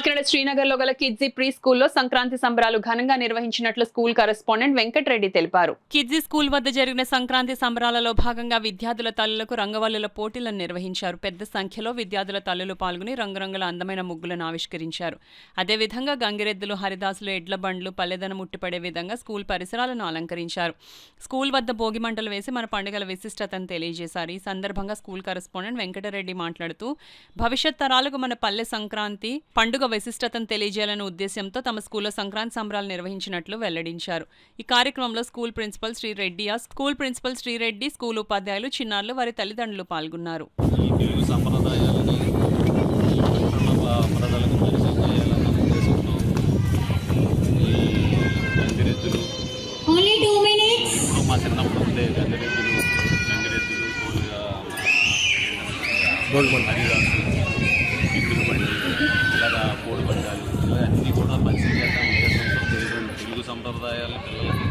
కాకినాడ శ్రీనగర్ లో గల కిడ్జీ ప్రీ స్కూల్లో సంక్రాంతి సంబరాలు ఘనంగా నిర్వహించినట్లు స్కూల్ కరెస్పాండెంట్ వెంకటరెడ్డి తెలిపారు. కిడ్జీ స్కూల్ వద్ద జరిగిన సంక్రాంతి సంబరాలలో భాగంగా విద్యార్థుల తల్లులకు రంగవల్లుల పోటీలను నిర్వహించారు. పెద్ద సంఖ్యలో విద్యార్థుల తల్లులు పాల్గొని రంగురంగుల అందమైన ముగ్గులను ఆవిష్కరించారు. అదేవిధంగా గంగిరెద్దులు, హరిదాసులు, ఎడ్ల బండ్లు పల్లెదనం ఉట్టిపడే విధంగా స్కూల్ పరిసరాలను అలంకరించారు. స్కూల్ వద్ద భోగి మంటలు వేసి మన పండుగల విశిష్టతను తెలియజేశారు. ఈ సందర్భంగా స్కూల్ కరెస్పాండెంట్ వెంకటరెడ్డి మాట్లాడుతూ భవిష్యత్ తరాలకు మన పల్లె సంక్రాంతి పండుగ విశిష్టతను తెలియజేయాలనే ఉద్దేశంతో తమ స్కూల్లో సంక్రాంతి సంబరాలు నిర్వహించినట్లు వెల్లడించారు. ఈ కార్యక్రమంలో స్కూల్ ప్రిన్సిపల్ శ్రీరెడ్డి, స్కూల్ ఉపాధ్యాయులు, చిన్నారులు, వారి తల్లిదండ్రులు పాల్గొన్నారు. ఇలాగా కోడి పందాలు ఇలా అన్నీ కూడా పరిచయం చేద్దాం ఉద్దేశంతో తెలుగు సంప్రదాయాలు పిల్లలకి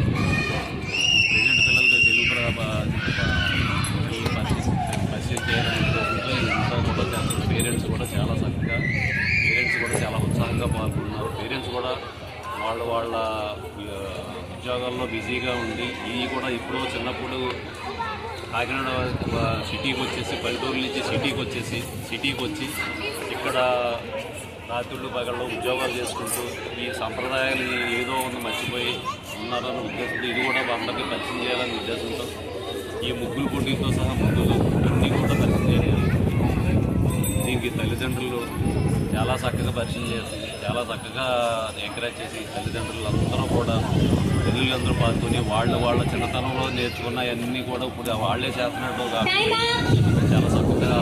తెలుగు పరిచయం చేయాలనే ఉద్దేశంతో ఇంట్లో కూడా చేస్తారు. పేరెంట్స్ కూడా చాలా ఉత్సాహంగా పాల్గొన్నారు. పేరెంట్స్ కూడా వాళ్ళ ఉద్యోగాల్లో బిజీగా ఉండి ఇవి కూడా ఇప్పుడు చిన్నప్పుడు కాకినాడ సిటీకి వచ్చేసి పల్లెటూరు నుంచి సిటీకి వచ్చి ఇక్కడ రాత్రులు పగళ్ళు ఉద్యోగాలు చేసుకుంటూ ఈ సంప్రదాయాలు ఏదో ఉంది మర్చిపోయి ఉన్నారన్న ఉద్దేశంతో ఇది కూడా అందరికీ పరిచయం చేయాలనే ఉద్దేశంతో ఈ ముగ్గులు పోటీలతో సహా ముగ్గులు అన్నీ కూడా పరిచయం చేయాలి. దీనికి తల్లిదండ్రులు చాలా చక్కగా పరిచయం చేసి చాలా చక్కగా ఎంకరేజ్ చేసి తల్లిదండ్రులందరూ కూడా పిల్లలందరూ పాల్గొని వాళ్ళ చిన్నతనంలో నేర్చుకున్నవన్నీ కూడా ఇప్పుడు వాళ్ళే చేస్తున్నట్టు చాలా చక్కగా